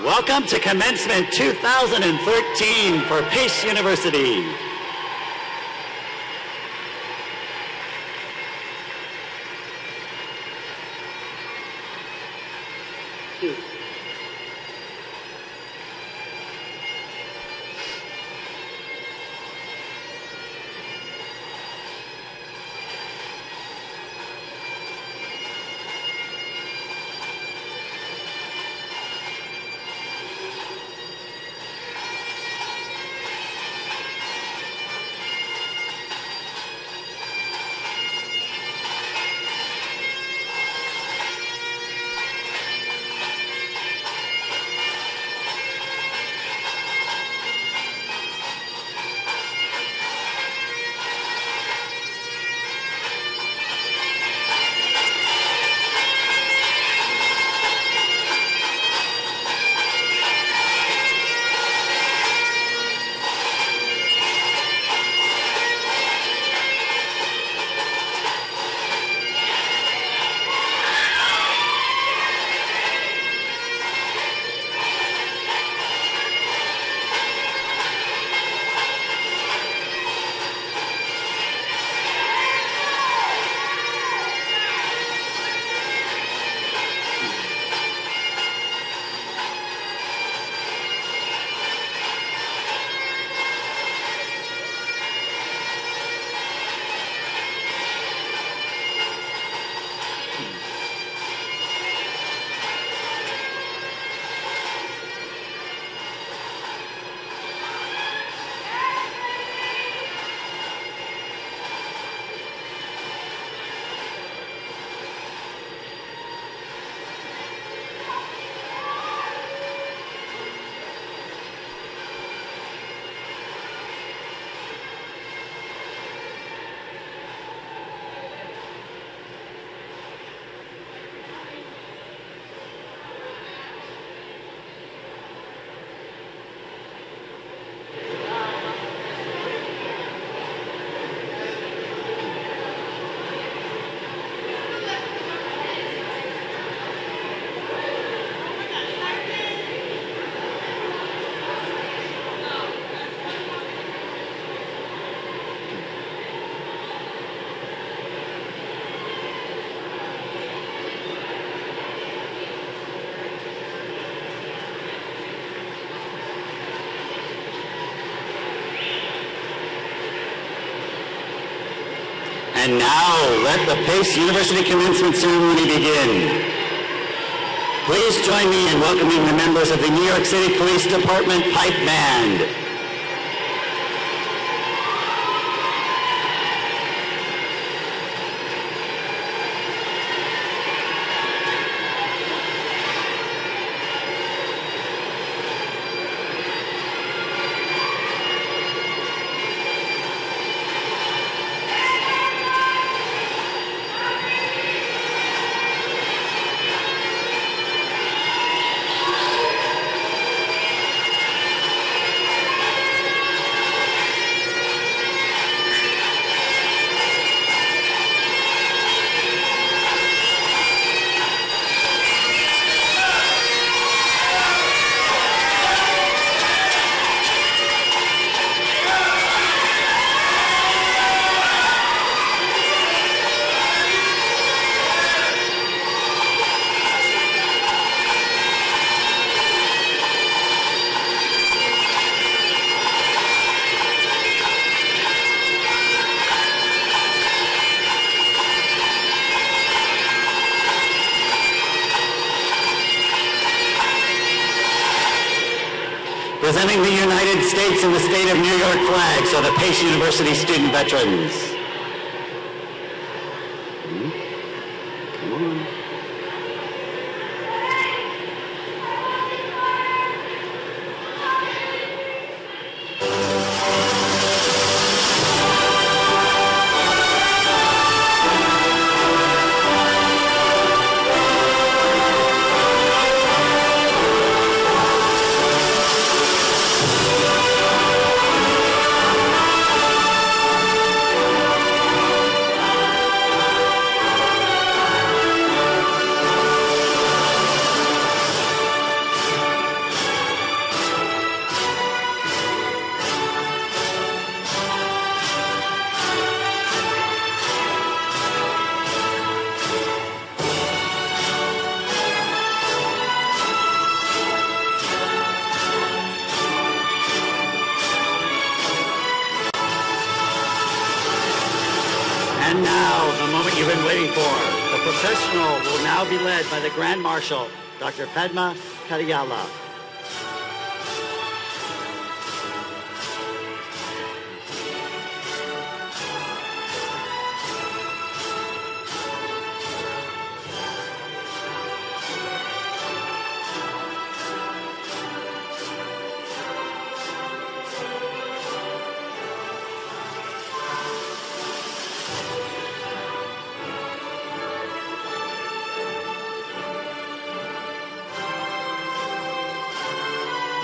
Welcome to Commencement 2013 for Pace University. And now, let the Pace University Commencement Ceremony begin. Please join me in welcoming the members of the New York City Police Department Pipe Band. Presenting the United States and the state of New York flags are the Pace University student veterans. Come on. waiting for. The processional will now be led by the Grand Marshal, Dr. Padma Kadiyala.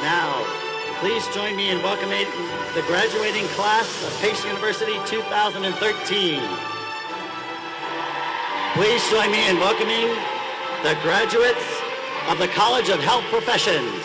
Now, please join me in welcoming the graduating class of Pace University 2013. Please join me in welcoming the graduates of the College of Health Professions.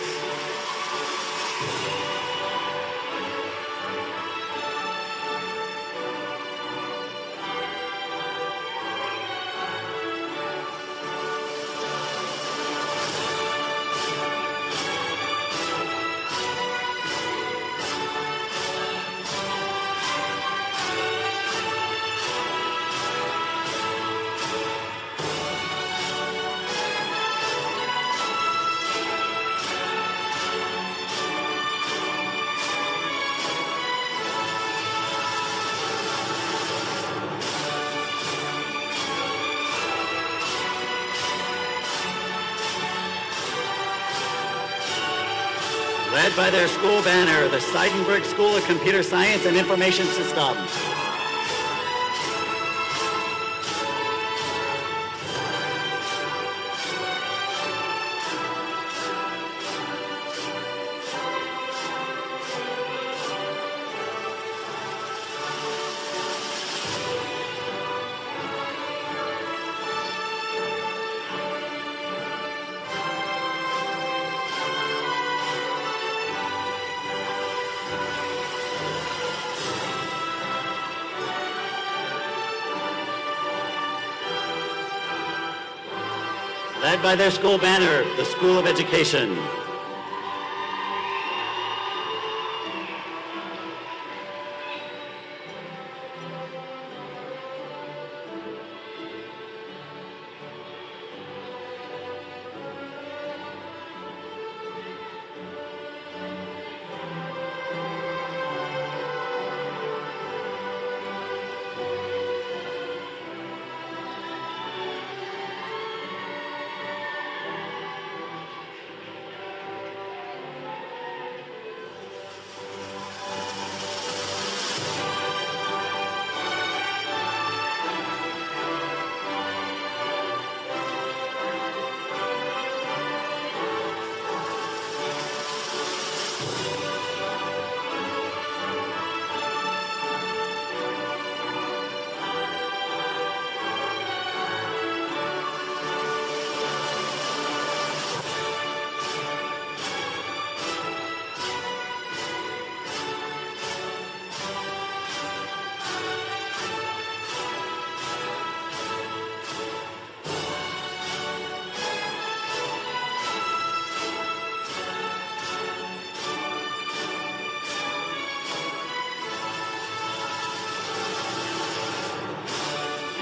Led by their school banner, the Seidenberg School of Computer Science and Information Systems. Led by their school banner, the School of Education.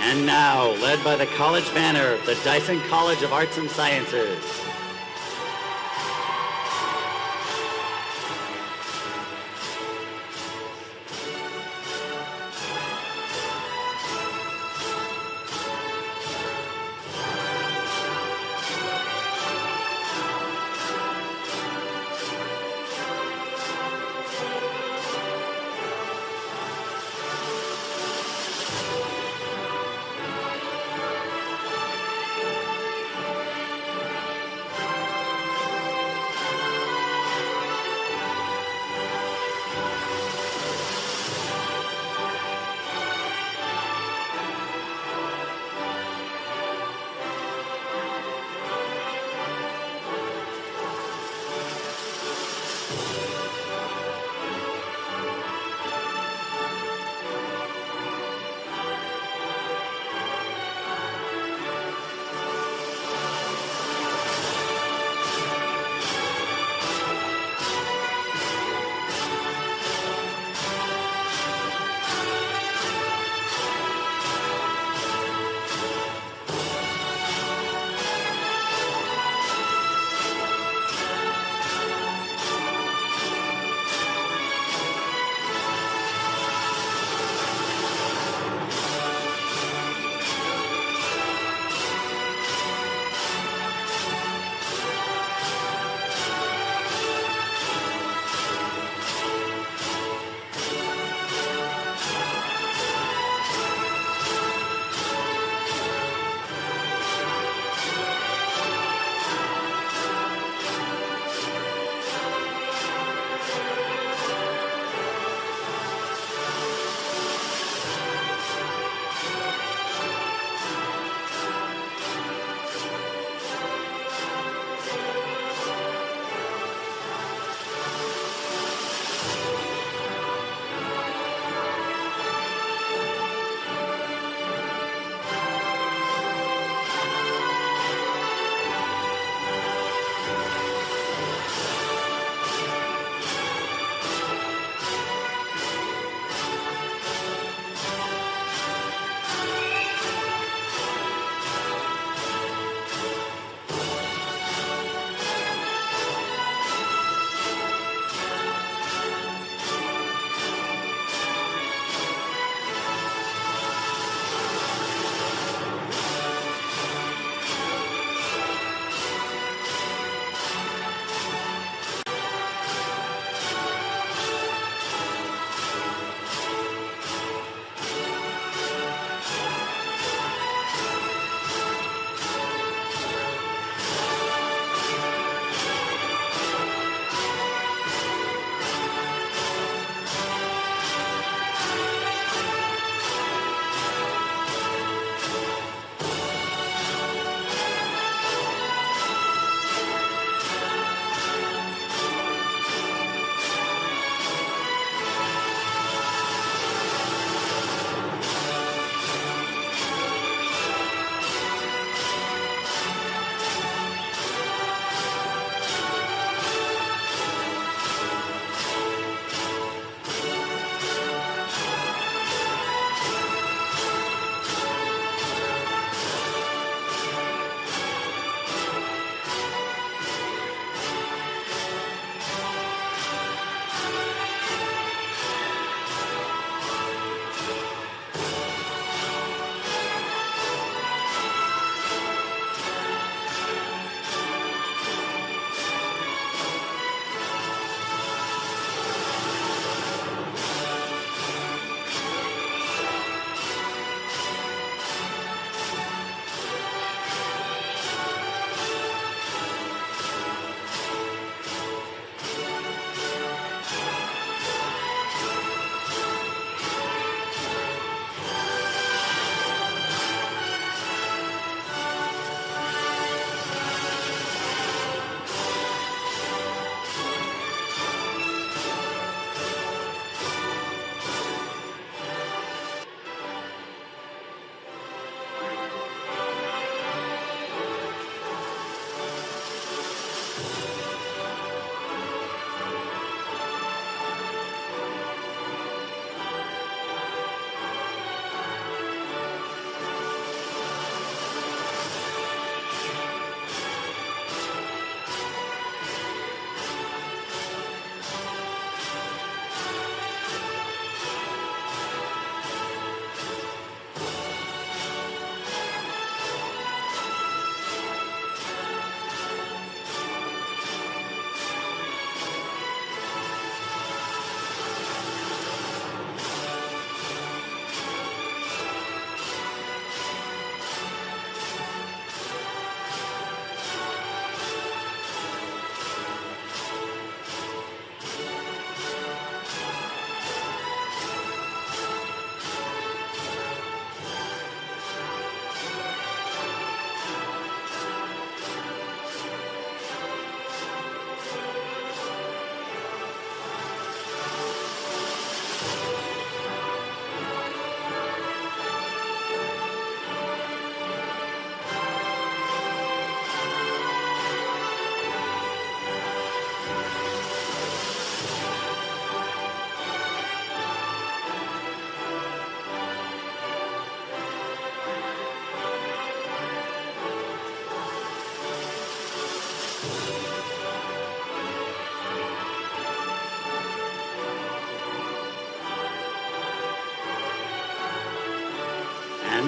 And now, led by the college banner, the Dyson College of Arts and Sciences.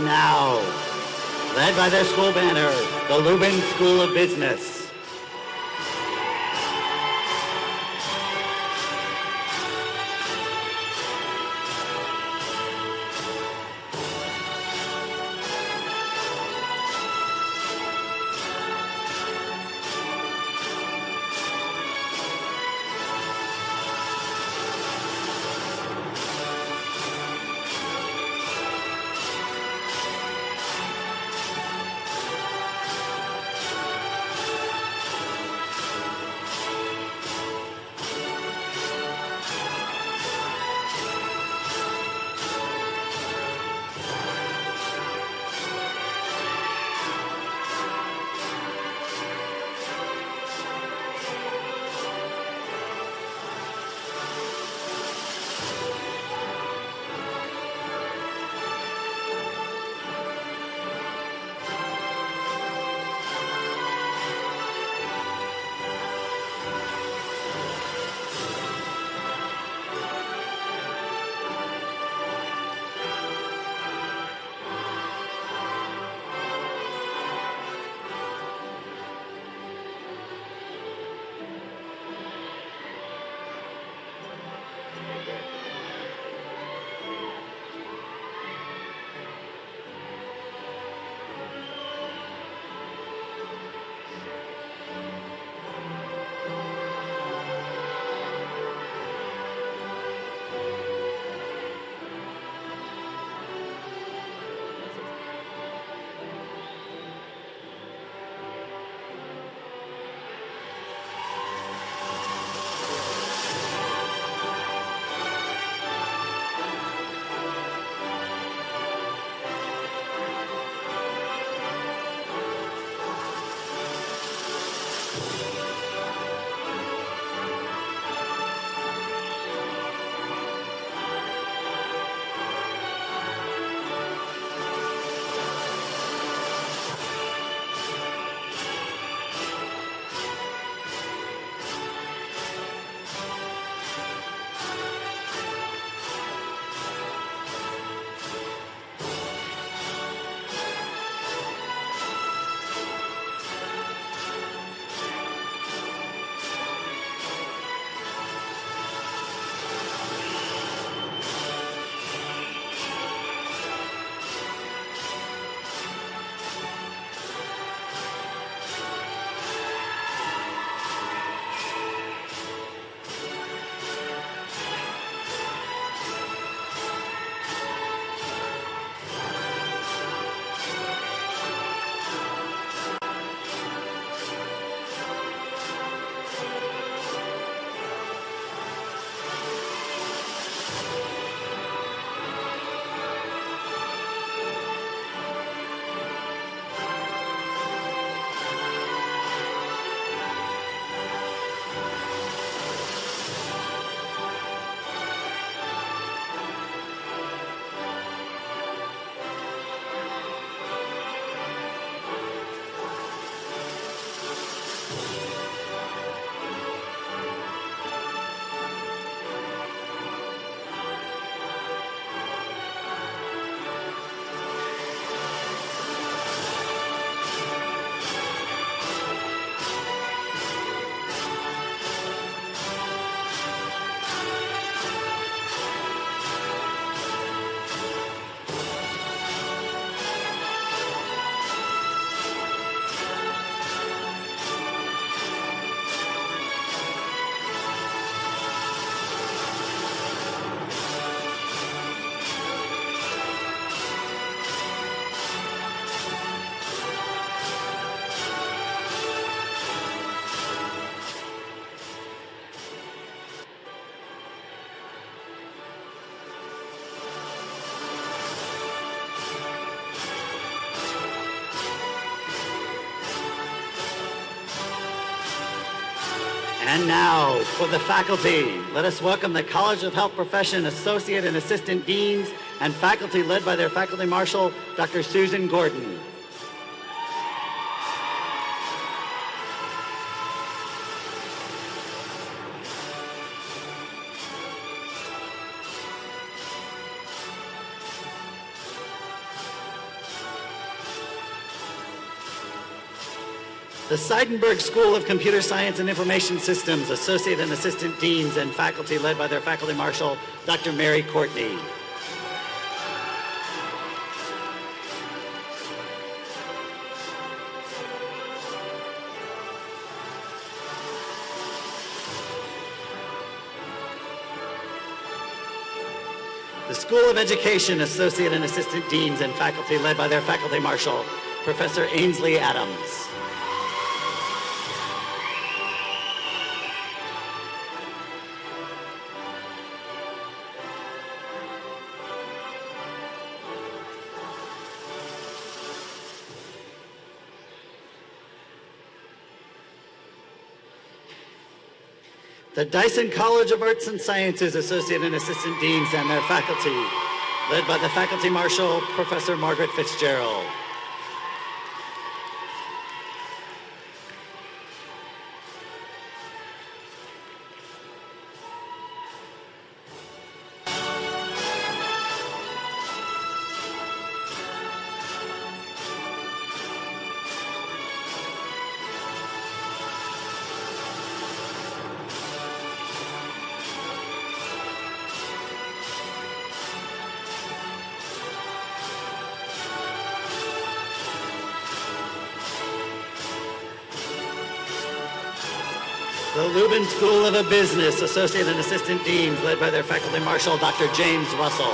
And now, led by their school banner, the Lubin School of Business. And now, for the faculty, let us welcome the College of Health Profession Associate and Assistant Deans and faculty led by their Faculty Marshal, Dr. Susan Gordon. The Seidenberg School of Computer Science and Information Systems, Associate and Assistant Deans and faculty led by their Faculty Marshal, Dr. Mary Courtney. The School of Education, Associate and Assistant Deans and faculty led by their Faculty Marshal, Professor Ainsley Adams. The Dyson College of Arts and Sciences Associate and Assistant Deans and their faculty, led by the Faculty Marshal, Professor Margaret Fitzgerald. The Lubin School of Business, Associate and Assistant Deans, led by their Faculty Marshal, Dr. James Russell.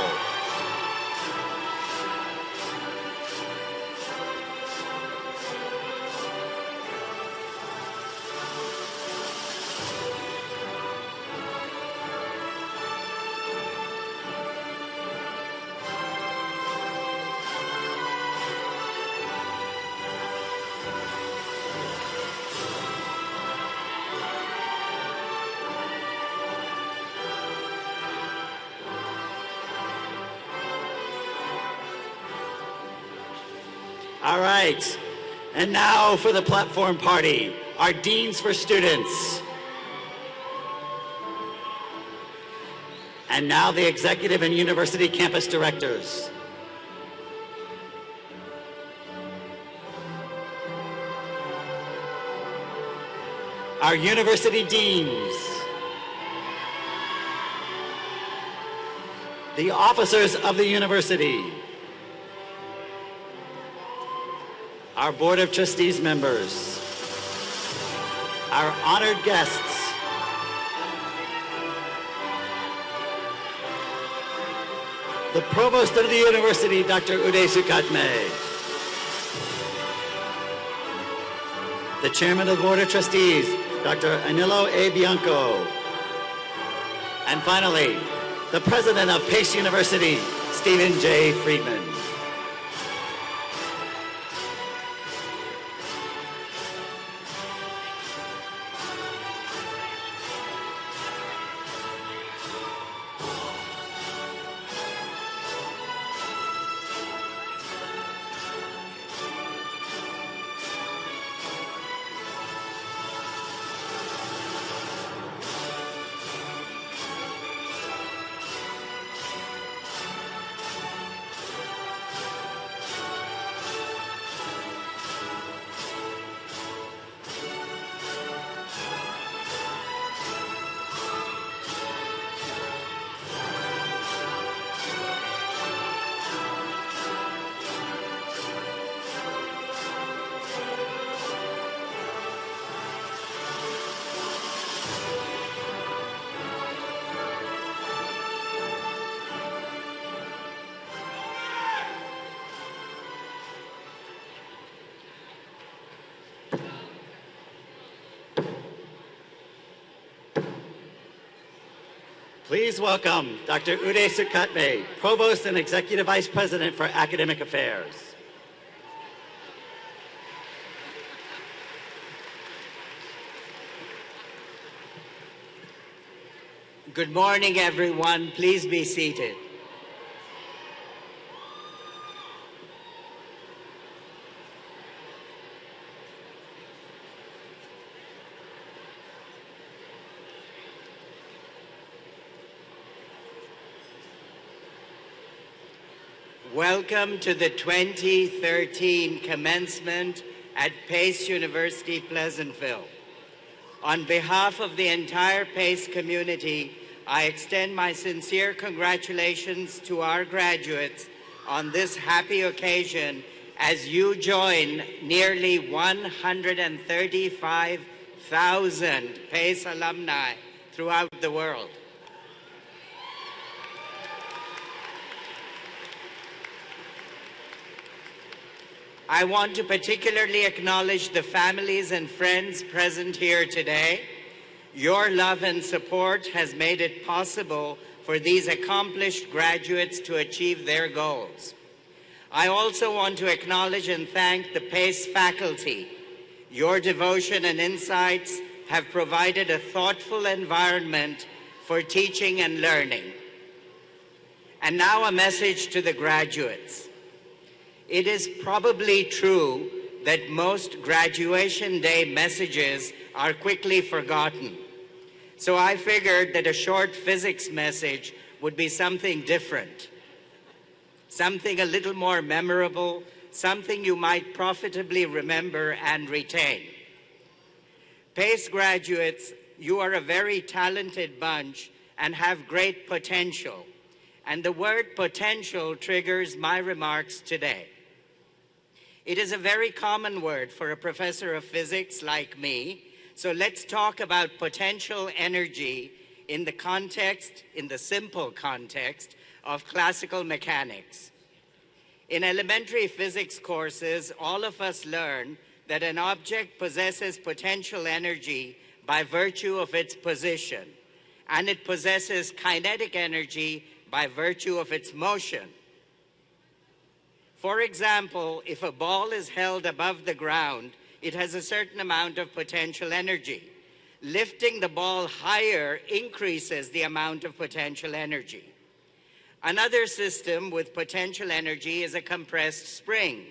All right, and now for the platform party, our deans for students. And now the executive and university campus directors. Our university deans. The officers of the university. Our Board of Trustees members, our honored guests, the Provost of the University, Dr. Uday Sukhatme, the Chairman of the Board of Trustees, Dr. Anilo A. Bianco, and finally, the President of Pace University, Stephen J. Friedman. Please welcome Dr. Uday Sukhatme, Provost and Executive Vice President for Academic Affairs. Good morning, everyone. Please be seated. Welcome to the 2013 Commencement at Pace University, Pleasantville. On behalf of the entire Pace community, I extend my sincere congratulations to our graduates on this happy occasion as you join nearly 135,000 Pace alumni throughout the world. I want to particularly acknowledge the families and friends present here today. Your love and support has made it possible for these accomplished graduates to achieve their goals. I also want to acknowledge and thank the PACE faculty. Your devotion and insights have provided a thoughtful environment for teaching and learning. And now a message to the graduates. It is probably true that most graduation day messages are quickly forgotten. So I figured that a short physics message would be something different, something a little more memorable, something you might profitably remember and retain. PACE graduates, you are a very talented bunch and have great potential. And the word potential triggers my remarks today. It is a very common word for a professor of physics like me, so let's talk about potential energy in the simple context of classical mechanics. In elementary physics courses, all of us learn that an object possesses potential energy by virtue of its position, and it possesses kinetic energy by virtue of its motion. For example, if a ball is held above the ground, it has a certain amount of potential energy. Lifting the ball higher increases the amount of potential energy. Another system with potential energy is a compressed spring.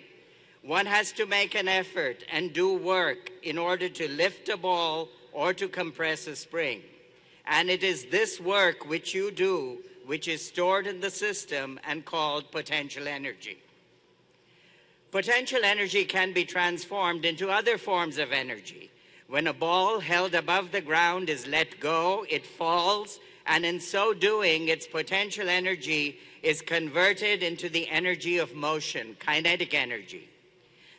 One has to make an effort and do work in order to lift a ball or to compress a spring. And it is this work which you do which is stored in the system and called potential energy. Potential energy can be transformed into other forms of energy. When a ball held above the ground is let go, it falls, and in so doing, its potential energy is converted into the energy of motion, kinetic energy.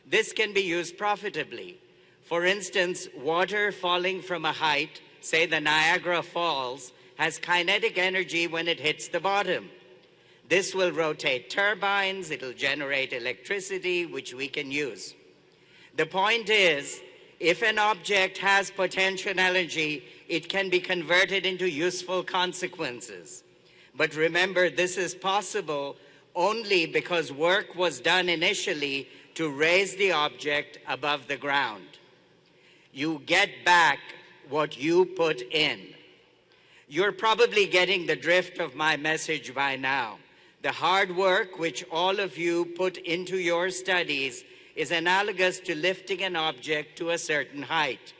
This can be used profitably. For instance, water falling from a height, say the Niagara Falls, has kinetic energy when it hits the bottom. This will rotate turbines, it'll generate electricity, which we can use. The point is, if an object has potential energy, it can be converted into useful consequences. But remember, this is possible only because work was done initially to raise the object above the ground. You get back what you put in. You're probably getting the drift of my message by now. The hard work which all of you put into your studies is analogous to lifting an object to a certain height.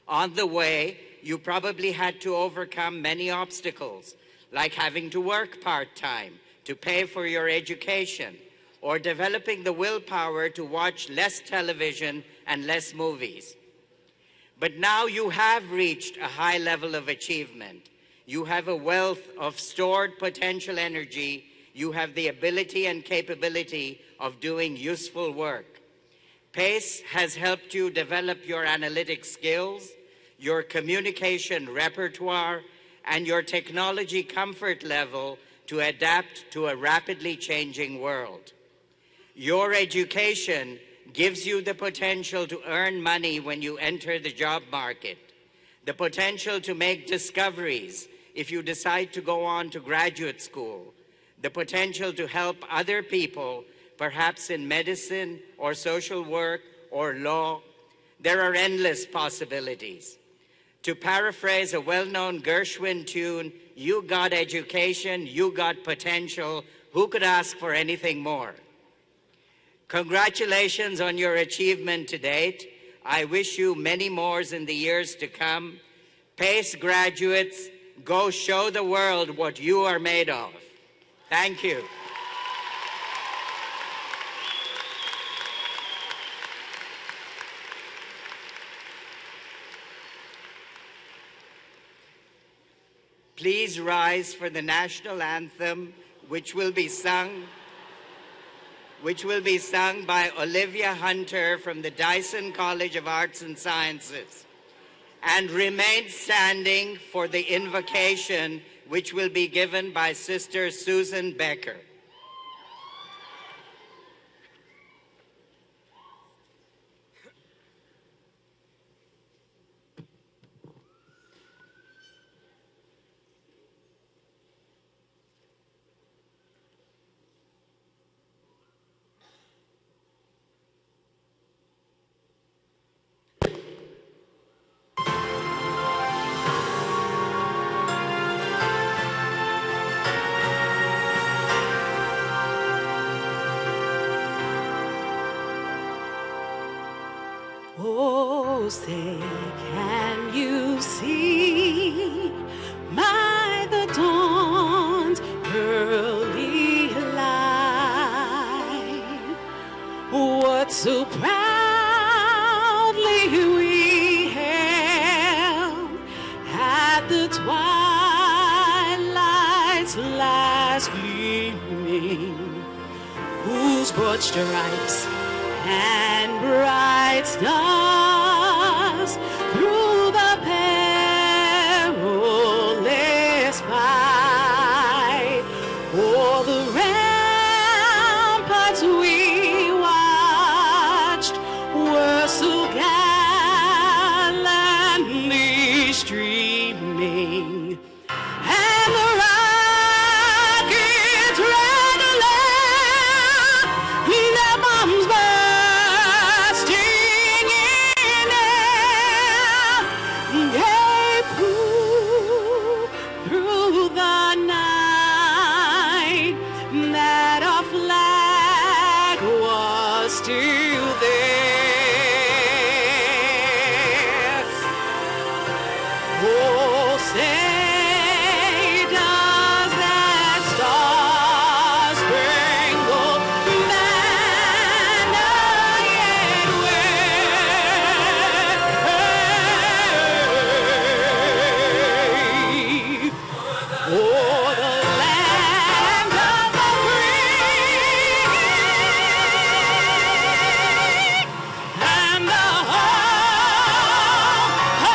On the way, you probably had to overcome many obstacles, like having to work part-time to pay for your education, or developing the willpower to watch less television and less movies. But now you have reached a high level of achievement. You have a wealth of stored potential energy. You have the ability and capability of doing useful work. PACE has helped you develop your analytic skills, your communication repertoire, and your technology comfort level to adapt to a rapidly changing world. Your education gives you the potential to earn money when you enter the job market, the potential to make discoveries if you decide to go on to graduate school, the potential to help other people, perhaps in medicine or social work or law. There are endless possibilities. To paraphrase a well-known Gershwin tune, you got education, you got potential. Who could ask for anything more? Congratulations on your achievement to date. I wish you many more in the years to come. PACE graduates, go show the world what you are made of. Thank you. Please rise for the national anthem, which will be sung by Olivia Hunter from the Dyson College of Arts and Sciences. And remain standing for the invocation, which will be given by Sister Susan Becker. Oh, say, can you see by the dawn's early light what so proudly we hailed at the twilight's last gleaming, whose broad stripes and bright stars through the perilous fight o'er the ramparts we watched were so gallantly streaming, and the rockets red alert, their bombs bursting in air, gave proof through the night that our flag was still there. Oh, say does that star-spangled banner yet wave o'er the land of the free and the home of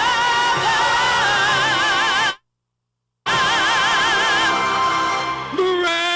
the brave.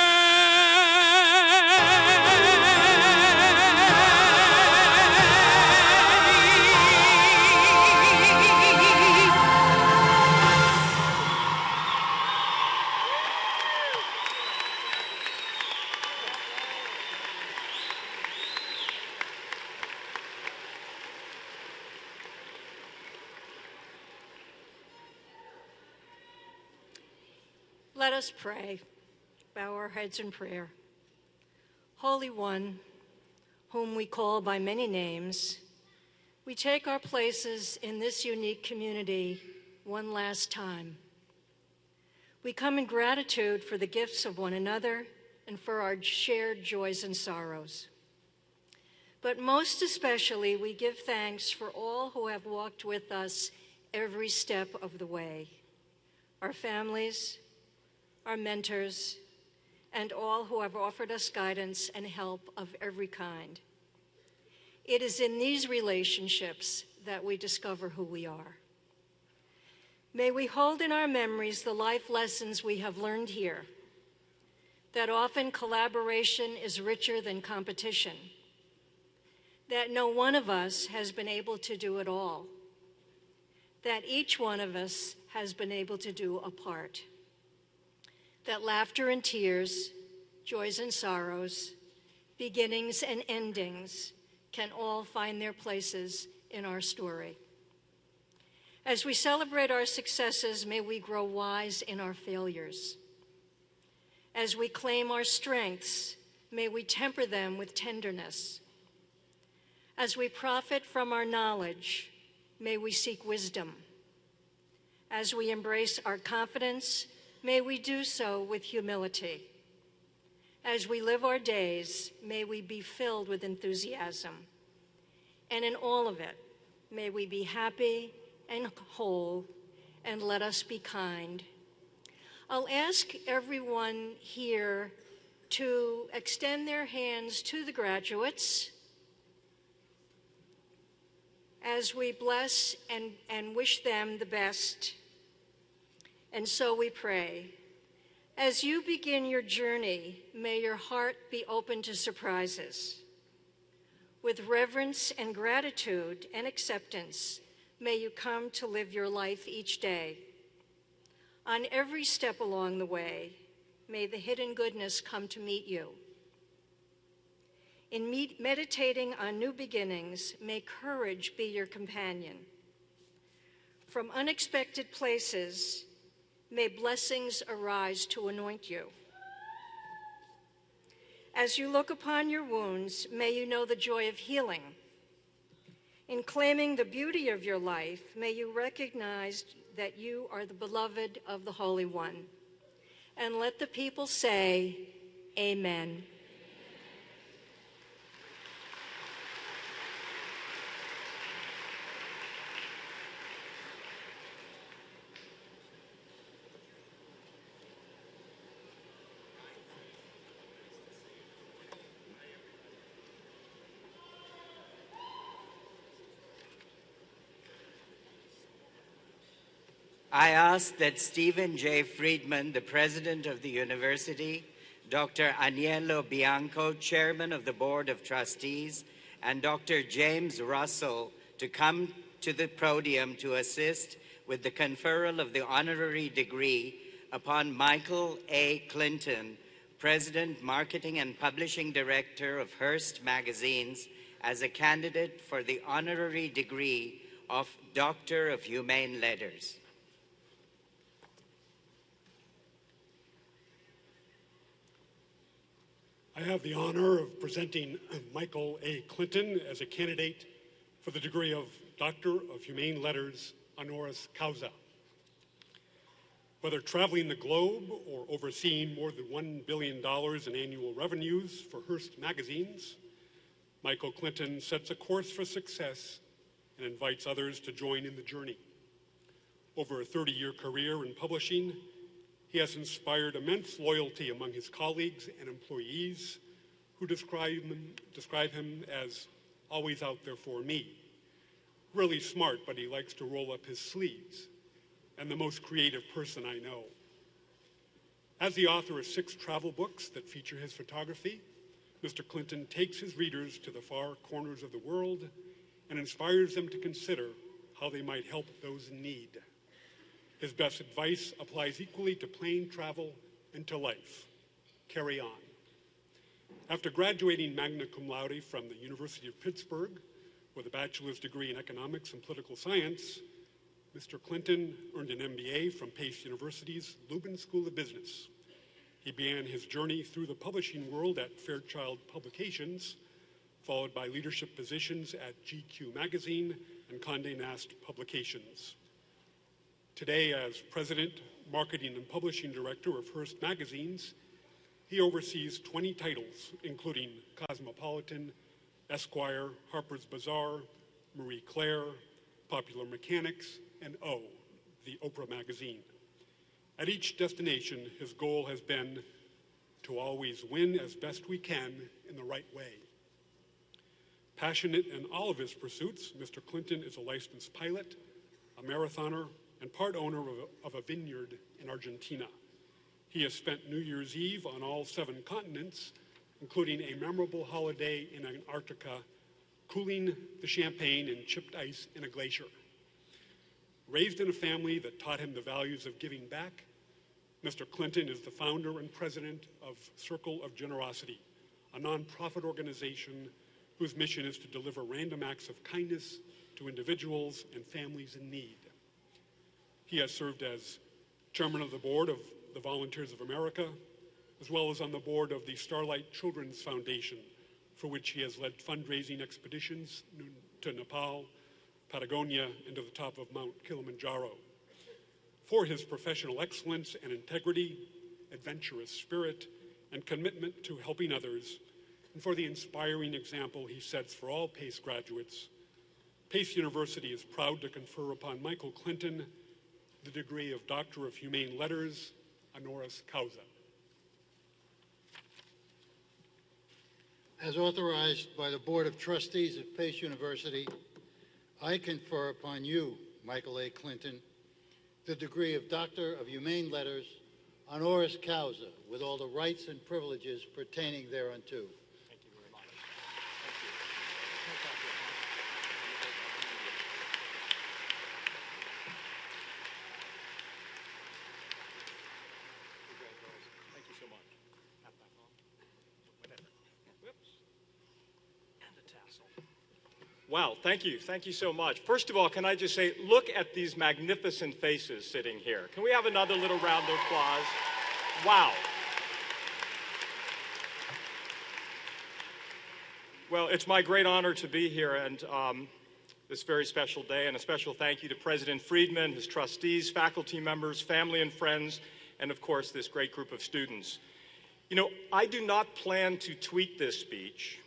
Let us pray. Bow our heads in prayer. Holy One, whom we call by many names, we take our places in this unique community one last time. We come in gratitude for the gifts of one another and for our shared joys and sorrows. But most especially, we give thanks for all who have walked with us every step of the way. Our families, our mentors, and all who have offered us guidance and help of every kind. It is in these relationships that we discover who we are. May we hold in our memories the life lessons we have learned here, that often collaboration is richer than competition, that no one of us has been able to do it all, that each one of us has been able to do a part, that laughter and tears, joys and sorrows, beginnings and endings can all find their places in our story. As we celebrate our successes, may we grow wise in our failures. As we claim our strengths, may we temper them with tenderness. As we profit from our knowledge, may we seek wisdom. As we embrace our confidence, may we do so with humility. As we live our days, may we be filled with enthusiasm. And in all of it, may we be happy and whole, and let us be kind. I'll ask everyone here to extend their hands to the graduates as we bless and wish them the best. And so we pray. As you begin your journey, may your heart be open to surprises. With reverence and gratitude and acceptance, may you come to live your life each day. On every step along the way, may the hidden goodness come to meet you. In meditating on new beginnings, may courage be your companion. From unexpected places, may blessings arise to anoint you. As you look upon your wounds, may you know the joy of healing. In claiming the beauty of your life, may you recognize that you are the beloved of the Holy One. And let the people say, Amen. I ask that Stephen J. Friedman, the president of the university, Dr. Aniello Bianco, chairman of the Board of Trustees, and Dr. James Russell to come to the podium to assist with the conferral of the honorary degree upon Michael A. Clinton, President, Marketing and Publishing Director of Hearst Magazines, as a candidate for the honorary degree of Doctor of Humane Letters. I have the honor of presenting Michael A. Clinton as a candidate for the degree of Doctor of Humane Letters honoris causa. Whether traveling the globe or overseeing more than $1 billion in annual revenues for Hearst magazines, Michael Clinton sets a course for success and invites others to join in the journey. Over a 30-year career in publishing, he has inspired immense loyalty among his colleagues and employees who describe him as always out there for me. Really smart, but he likes to roll up his sleeves, and the most creative person I know. As the author of 6 travel books that feature his photography, Mr. Clinton takes his readers to the far corners of the world and inspires them to consider how they might help those in need. His best advice applies equally to plane travel and to life. Carry on. After graduating magna cum laude from the University of Pittsburgh with a bachelor's degree in economics and political science, Mr. Clinton earned an MBA from Pace University's Lubin School of Business. He began his journey through the publishing world at Fairchild Publications, followed by leadership positions at GQ Magazine and Condé Nast Publications. Today, as President, Marketing and Publishing Director of Hearst Magazines, he oversees 20 titles, including Cosmopolitan, Esquire, Harper's Bazaar, Marie Claire, Popular Mechanics, and O, the Oprah magazine. At each destination, his goal has been to always win as best we can in the right way. Passionate in all of his pursuits, Mr. Clinton is a licensed pilot, a marathoner, and part owner of a vineyard in Argentina. He has spent New Year's Eve on all 7 continents, including a memorable holiday in Antarctica, cooling the champagne and chipped ice in a glacier. Raised in a family that taught him the values of giving back, Mr. Clinton is the founder and president of Circle of Generosity, a nonprofit organization whose mission is to deliver random acts of kindness to individuals and families in need. He has served as chairman of the board of the Volunteers of America, as well as on the board of the Starlight Children's Foundation, for which he has led fundraising expeditions to Nepal, Patagonia, and to the top of Mount Kilimanjaro. For his professional excellence and integrity, adventurous spirit, and commitment to helping others, and for the inspiring example he sets for all Pace graduates, Pace University is proud to confer upon Michael Clinton the degree of Doctor of Humane Letters honoris causa. As authorized by the Board of Trustees of Pace University, I confer upon you, Michael A. Clinton, the degree of Doctor of Humane Letters, honoris causa, with all the rights and privileges pertaining thereunto. Thank you very much. Thank you so much. Pat back on. Whatever. Whoops. And a tassel. Wow, thank you. Thank you so much. First of all, can I just say, look at these magnificent faces sitting here. Can we have another little round of applause? Wow. Well, it's my great honor to be here and this very special day, and a special thank you to President Friedman, his trustees, faculty members, family and friends, and of course this great group of students. You know, I do not plan to tweet this speech,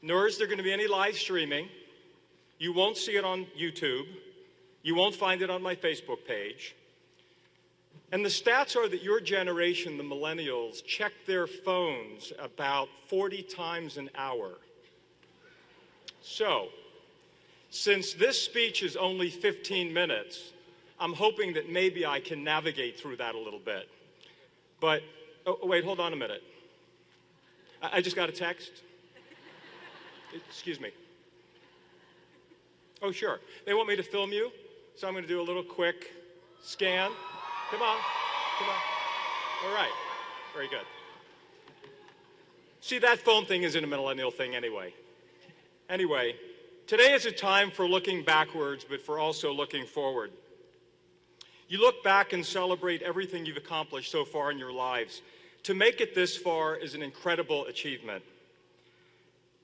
nor is there going to be any live streaming. You won't see it on YouTube. You won't find it on my Facebook page. And the stats are that your generation, the millennials, check their phones about 40 times an hour. So, since this speech is only 15 minutes, I'm hoping that maybe I can navigate through that a little bit. But, oh, wait, hold on a minute. I just got a text. Excuse me. Oh, sure. They want me to film you, so I'm going to do a little quick scan. Come on. Come on. All right. Very good. See, that phone thing isn't a millennial thing anyway. Anyway, today is a time for looking backwards, but for also looking forward. You look back and celebrate everything you've accomplished so far in your lives. To make it this far is an incredible achievement.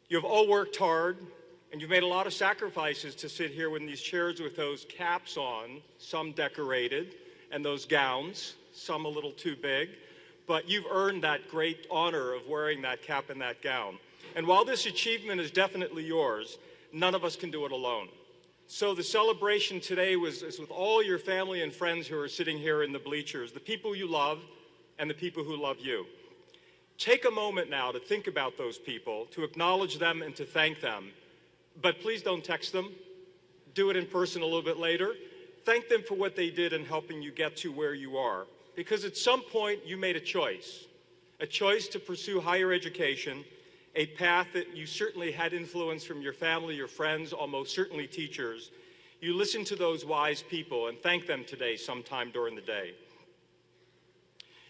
You've all worked hard, and you've made a lot of sacrifices to sit here in these chairs with those caps on, some decorated, and those gowns, some a little too big, but you've earned that great honor of wearing that cap and that gown. And while this achievement is definitely yours, none of us can do it alone. So the celebration today is with all your family and friends who are sitting here in the bleachers, the people you love and the people who love you. Take a moment now to think about those people, to acknowledge them and to thank them. But please don't text them. Do it in person a little bit later. Thank them for what they did in helping you get to where you are. Because at some point you made a choice to pursue higher education, a path that you certainly had influence from your family, your friends, almost certainly teachers. You listened to those wise people and thank them today sometime during the day.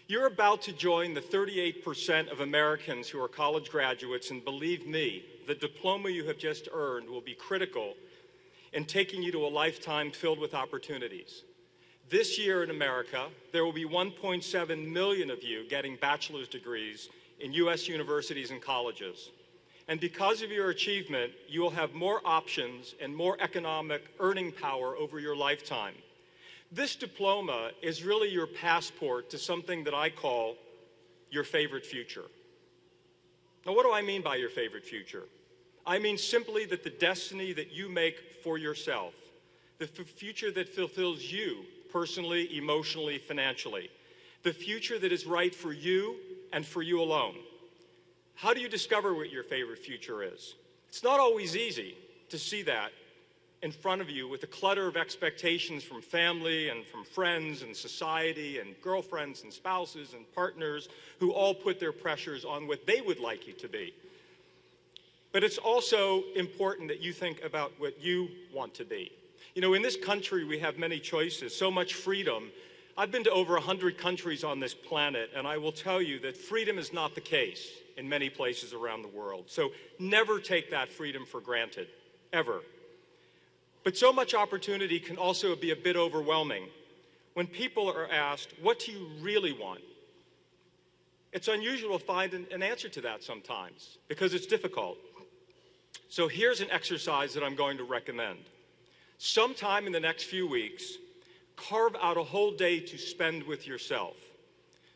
You're about to join the 38% of Americans who are college graduates, and believe me, the diploma you have just earned will be critical in taking you to a lifetime filled with opportunities. This year in America, there will be 1.7 million of you getting bachelor's degrees in U.S. universities and colleges. And because of your achievement, you will have more options and more economic earning power over your lifetime. This diploma is really your passport to something that I call your favorite future. Now, what do I mean by your favorite future? I mean simply that the destiny that you make for yourself, the future that fulfills you personally, emotionally, financially, the future that is right for you and for you alone. How do you discover what your favorite future is? It's not always easy to see that in front of you with the clutter of expectations from family and from friends and society and girlfriends and spouses and partners who all put their pressures on what they would like you to be. But it's also important that you think about what you want to be. You know, in this country, we have many choices, so much freedom. I've been to over 100 countries on this planet, and I will tell you that freedom is not the case in many places around the world. So never take that freedom for granted, ever. But so much opportunity can also be a bit overwhelming. When people are asked, what do you really want? It's unusual to find an answer to that sometimes, because it's difficult. So here's an exercise that I'm going to recommend. Sometime in the next few weeks, carve out a whole day to spend with yourself.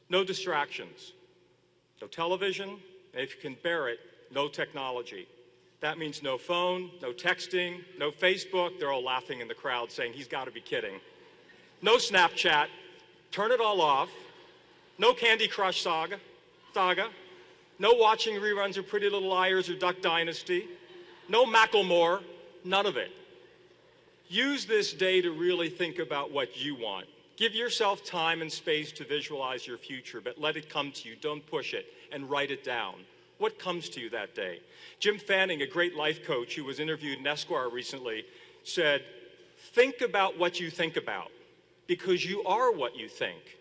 No distractions, no television, and if you can bear it, no technology. That means no phone, no texting, no Facebook. They're all laughing in the crowd saying, he's got to be kidding. No Snapchat. Turn it all off. No Candy Crush saga. No watching reruns of Pretty Little Liars or Duck Dynasty. No Macklemore, none of it. Use this day to really think about what you want. Give yourself time and space to visualize your future, but let it come to you. Don't push it, and write it down. What comes to you that day? Jim Fanning, a great life coach who was interviewed in Esquire recently, said, think about what you think about, because you are what you think.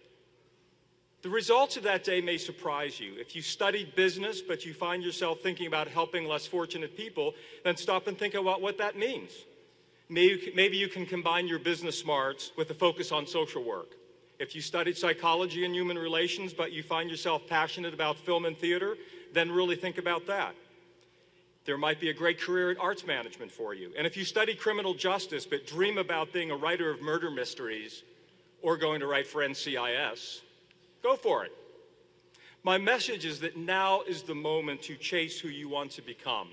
The results of that day may surprise you. If you studied business, but you find yourself thinking about helping less fortunate people, then stop and think about what that means. Maybe you can combine your business smarts with a focus on social work. If you studied psychology and human relations, but you find yourself passionate about film and theater, then really think about that. There might be a great career in arts management for you. And if you study criminal justice, but dream about being a writer of murder mysteries or going to write for NCIS, go for it. My message is that now is the moment to chase who you want to become.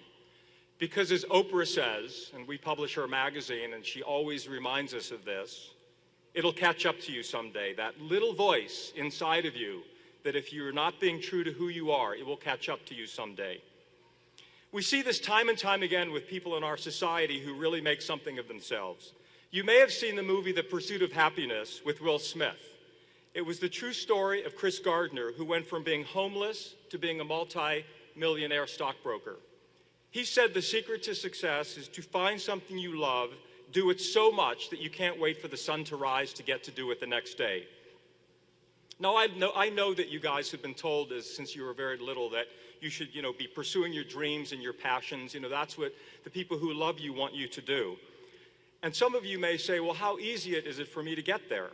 Because as Oprah says, and we publish her magazine, and she always reminds us of this, it'll catch up to you someday. That little voice inside of you, that if you're not being true to who you are, it will catch up to you someday. We see this time and time again with people in our society who really make something of themselves. You may have seen the movie The Pursuit of Happiness with Will Smith. It was the true story of Chris Gardner, who went from being homeless to being a multi-millionaire stockbroker. He said the secret to success is to find something you love, do it so much that you can't wait for the sun to rise to get to do it the next day. Now, I know that you guys have been told since you were very little that you should, be pursuing your dreams and your passions. That's what the people who love you want you to do. And some of you may say, well, how easy is it for me to get there?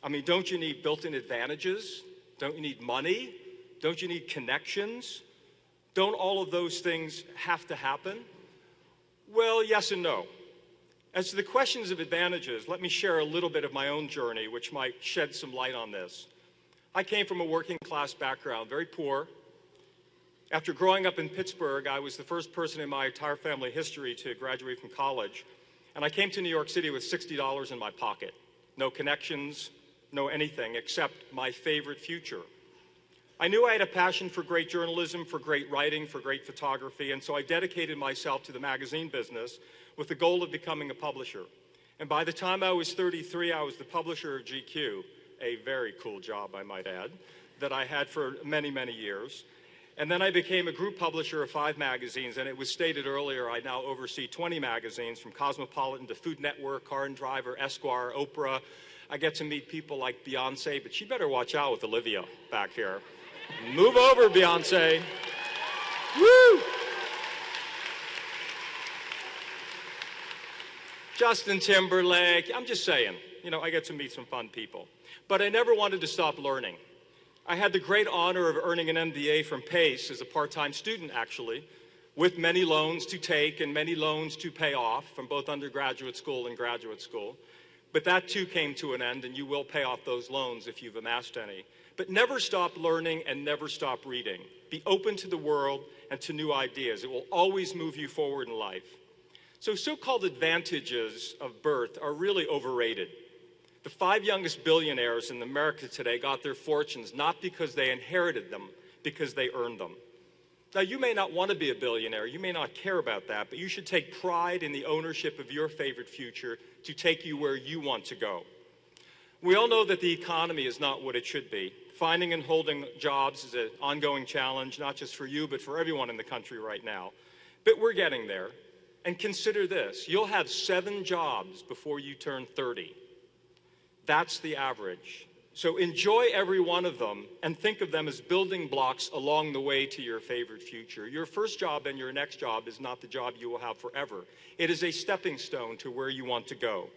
I mean, don't you need built-in advantages? Don't you need money? Don't you need connections? Don't all of those things have to happen? Well, yes and no. As to the questions of advantages, let me share a little bit of my own journey, which might shed some light on this. I came from a working class background, very poor. After growing up in Pittsburgh, I was the first person in my entire family history to graduate from college. And I came to New York City with $60 in my pocket. No connections, no anything except my favorite future. I knew I had a passion for great journalism, for great writing, for great photography, and so I dedicated myself to the magazine business with the goal of becoming a publisher. And by the time I was 33, I was the publisher of GQ, a very cool job, I might add, that I had for many, many years. And then I became a group publisher of 5 magazines, and it was stated earlier, I now oversee 20 magazines, from Cosmopolitan to Food Network, Car and Driver, Esquire, Oprah. I get to meet people like Beyonce, but she better watch out with Olivia back here. Move over, Beyonce. Woo! Justin Timberlake. I'm just saying, I get to meet some fun people. But I never wanted to stop learning. I had the great honor of earning an MBA from Pace as a part-time student, actually, with many loans to take and many loans to pay off from both undergraduate school and graduate school. But that too came to an end, and you will pay off those loans if you've amassed any. But never stop learning and never stop reading. Be open to the world and to new ideas. It will always move you forward in life. So-called advantages of birth are really overrated. The 5 youngest billionaires in America today got their fortunes not because they inherited them, because they earned them. Now, you may not want to be a billionaire, you may not care about that, but you should take pride in the ownership of your favorite future to take you where you want to go. We all know that the economy is not what it should be. Finding and holding jobs is an ongoing challenge, not just for you, but for everyone in the country right now. But we're getting there. And consider this, you'll have 7 jobs before you turn 30. That's the average. So enjoy every one of them and think of them as building blocks along the way to your favorite future. Your first job and your next job is not the job you will have forever. It is a stepping stone to where you want to go.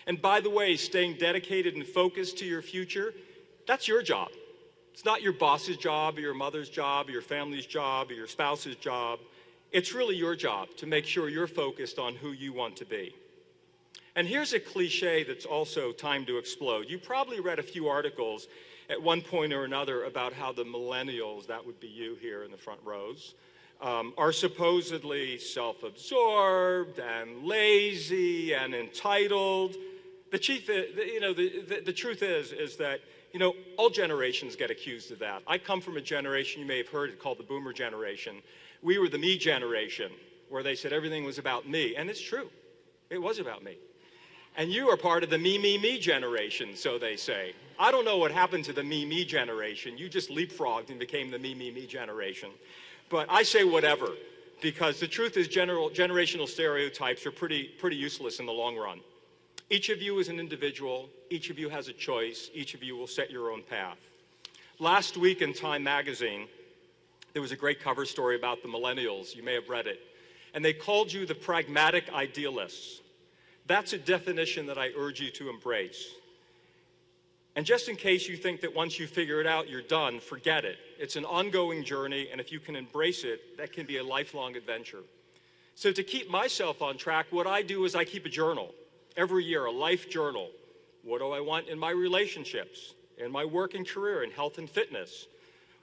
And by the way, staying dedicated and focused to your future, that's your job. It's not your boss's job or your mother's job or your family's job or your spouse's job. It's really your job to make sure you're focused on who you want to be. And here's a cliche that's also time to explode. You probably read a few articles at one point or another about how the millennials, that would be you here in the front rows, are supposedly self-absorbed and lazy and entitled. The truth is that, all generations get accused of that. I come from a generation, you may have heard it, called the Boomer generation. We were the me generation, where they said everything was about me, and it's true. It was about me. And you are part of the me generation, so they say. I don't know what happened to the me generation. You just leapfrogged and became the me generation. But I say whatever, because the truth is generational stereotypes are pretty useless in the long run. Each of you is an individual. Each of you has a choice. Each of you will set your own path. Last week in Time magazine, there was a great cover story about the millennials. You may have read it. And they called you the pragmatic idealists. That's a definition that I urge you to embrace. And just in case you think that once you figure it out, you're done, forget it. It's an ongoing journey, and if you can embrace it, that can be a lifelong adventure. So to keep myself on track, what I do is I keep a journal. Every year, a life journal. What do I want in my relationships, in my work and career, in health and fitness?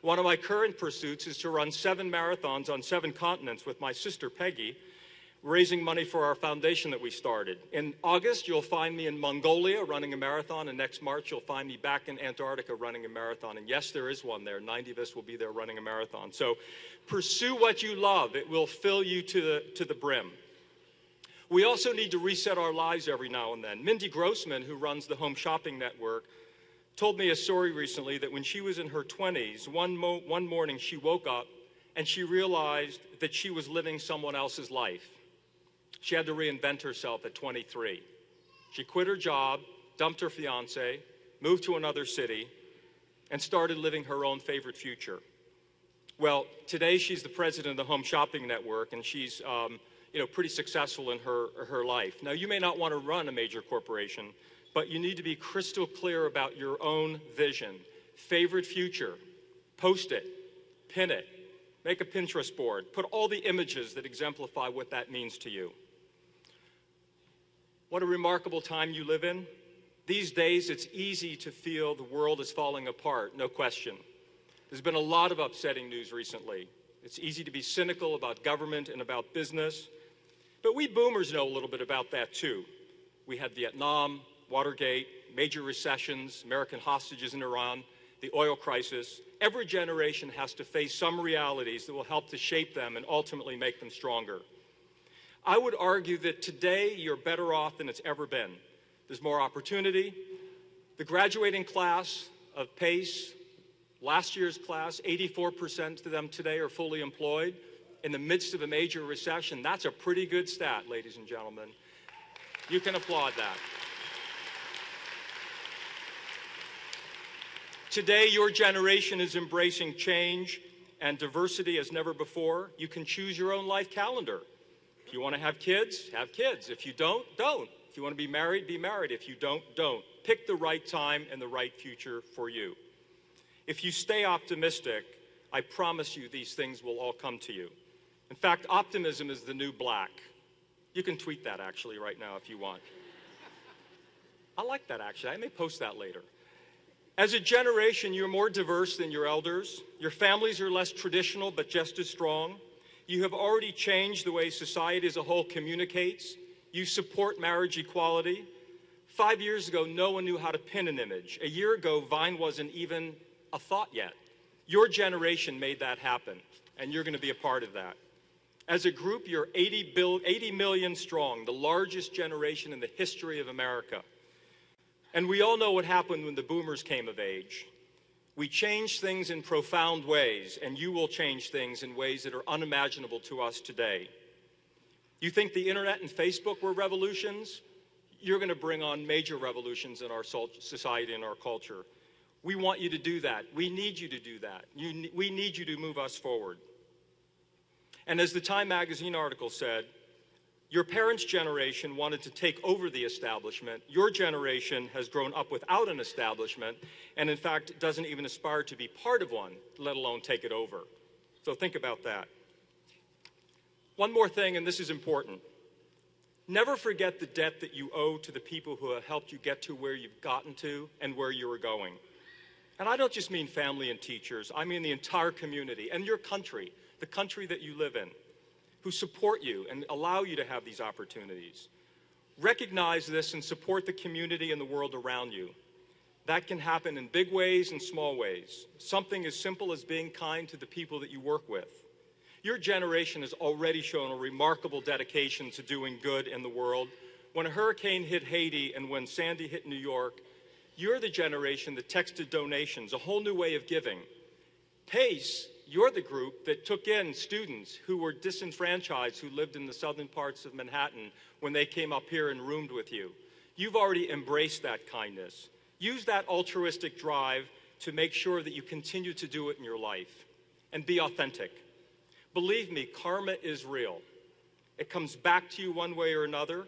One of my current pursuits is to run 7 marathons on 7 continents with my sister, Peggy, raising money for our foundation that we started. In August, you'll find me in Mongolia running a marathon, and next March, you'll find me back in Antarctica running a marathon. And yes, there is one there. 90 of us will be there running a marathon. So pursue what you love. It will fill you to the brim. We also need to reset our lives every now and then. Mindy Grossman, who runs the Home Shopping Network, told me a story recently that when she was in her 20s, one morning she woke up and she realized that she was living someone else's life. She had to reinvent herself at 23. She quit her job, dumped her fiance, moved to another city, and started living her own favorite future. Well, today she's the president of the Home Shopping Network, and she's pretty successful in her life. Now, you may not want to run a major corporation, but you need to be crystal clear about your own vision. Favorite future, post it, pin it, make a Pinterest board, put all the images that exemplify what that means to you. What a remarkable time you live in. These days, it's easy to feel the world is falling apart, no question. There's been a lot of upsetting news recently. It's easy to be cynical about government and about business, but we boomers know a little bit about that too. We had Vietnam, Watergate, major recessions, American hostages in Iran, the oil crisis. Every generation has to face some realities that will help to shape them and ultimately make them stronger. I would argue that today you're better off than it's ever been. There's more opportunity. The graduating class of PACE, last year's class, 84% of them today are fully employed in the midst of a major recession. That's a pretty good stat, ladies and gentlemen. You can applaud that. Today, your generation is embracing change and diversity as never before. You can choose your own life calendar. If you want to have kids, have kids. If you don't, don't. If you want to be married, be married. If you don't, don't. Pick the right time and the right future for you. If you stay optimistic, I promise you these things will all come to you. In fact, optimism is the new black. You can tweet that actually right now if you want. I like that actually. I may post that later. As a generation, you're more diverse than your elders. Your families are less traditional, but just as strong. You have already changed the way society as a whole communicates. You support marriage equality. 5 years ago, no one knew how to pin an image. A year ago, Vine wasn't even a thought yet. Your generation made that happen, and you're going to be a part of that. As a group, you're 80 million strong, the largest generation in the history of America. And we all know what happened when the boomers came of age. We changed things in profound ways, and you will change things in ways that are unimaginable to us today. You think the internet and Facebook were revolutions? You're going to bring on major revolutions in our society and our culture. We want you to do that. We need you to do that. We need you to move us forward. And as the Time magazine article said, your parents' generation wanted to take over the establishment. Your generation has grown up without an establishment and, in fact, doesn't even aspire to be part of one, let alone take it over. So think about that. One more thing, and this is important. Never forget the debt that you owe to the people who have helped you get to where you've gotten to and where you were going. And I don't just mean family and teachers. I mean the entire community and your country, the country that you live in, who support you and allow you to have these opportunities. Recognize this and support the community and the world around you. That can happen in big ways and small ways. Something as simple as being kind to the people that you work with. Your generation has already shown a remarkable dedication to doing good in the world. When a hurricane hit Haiti and when Sandy hit New York, you're the generation that texted donations, a whole new way of giving. PACE, you're the group that took in students who were disenfranchised, who lived in the southern parts of Manhattan when they came up here and roomed with you. You've already embraced that kindness. Use that altruistic drive to make sure that you continue to do it in your life. And be authentic. Believe me, karma is real. It comes back to you one way or another.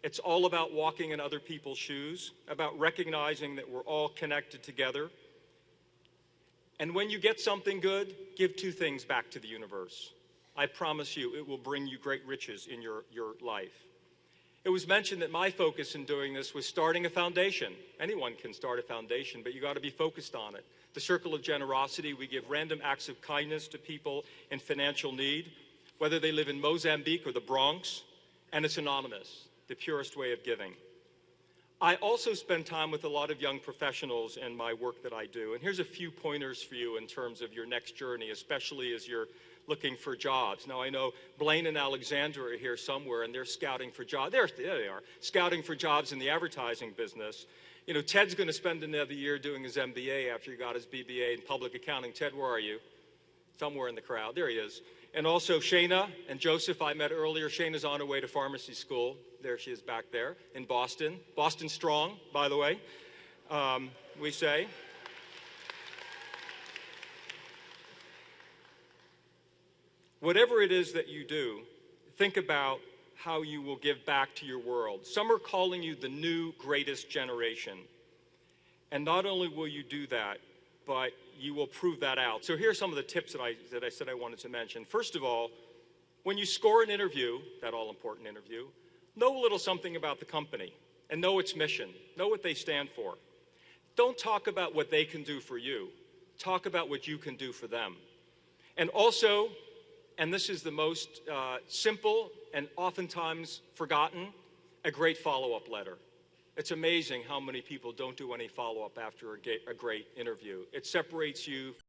It's all about walking in other people's shoes, about recognizing that we're all connected together. And when you get something good, give two things back to the universe. I promise you, it will bring you great riches in your life. It was mentioned that my focus in doing this was starting a foundation. Anyone can start a foundation, but you got to be focused on it. The Circle of Generosity, we give random acts of kindness to people in financial need, whether they live in Mozambique or the Bronx, and it's anonymous, the purest way of giving. I also spend time with a lot of young professionals in my work that I do, and here's a few pointers for you in terms of your next journey, especially as you're looking for jobs. Now, I know Blaine and Alexandra are here somewhere, and they're scouting for jobs. There they are, scouting for jobs in the advertising business. You know, Ted's going to spend another year doing his MBA after he got his BBA in public accounting. Ted, where are you? Somewhere in the crowd. There he is. And also Shayna and Joseph I met earlier. Shayna's on her way to pharmacy school. There she is back there in Boston. Boston strong, by the way, we say. Whatever it is that you do, think about how you will give back to your world. Some are calling you the new greatest generation. And not only will you do that, but you will prove that out. So here's some of the tips that I said I wanted to mention. First of all, when you score an interview, that all-important interview, know a little something about the company and know its mission. Know what they stand for. Don't talk about what they can do for you. Talk about what you can do for them. And also, and this is the most simple and oftentimes forgotten, a great follow-up letter. It's amazing how many people don't do any follow-up after a great interview. It separates you